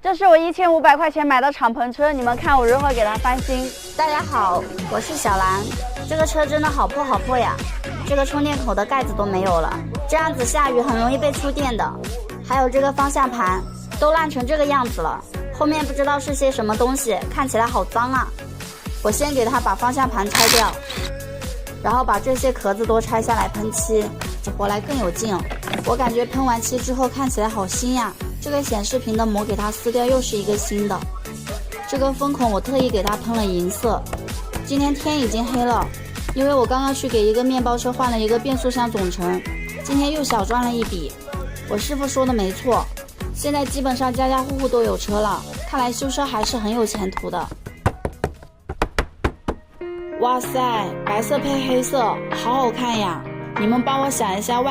这是我1500块钱买的敞篷车，你们看我如何给它翻新。大家好，我是小兰。这个车真的好破好破呀，这个充电口的盖子都没有了，这样子下雨很容易被触电的。还有这个方向盘都烂成这个样子了，后面不知道是些什么东西，看起来好脏啊。我先给它把方向盘拆掉，然后把这些壳子都拆下来喷漆，这活来更有劲。我感觉喷完漆之后看起来好新呀。这个显示屏的膜给它撕掉，又是一个新的。这个风孔我特意给它喷了银色。今天天已经黑了，因为我刚刚去给一个面包车换了一个变速箱总成，今天又小赚了一笔。我师傅说的没错，现在基本上家家户户都有车了，看来修车还是很有前途的。哇塞，白色配黑色，好好看呀！你们帮我想一下外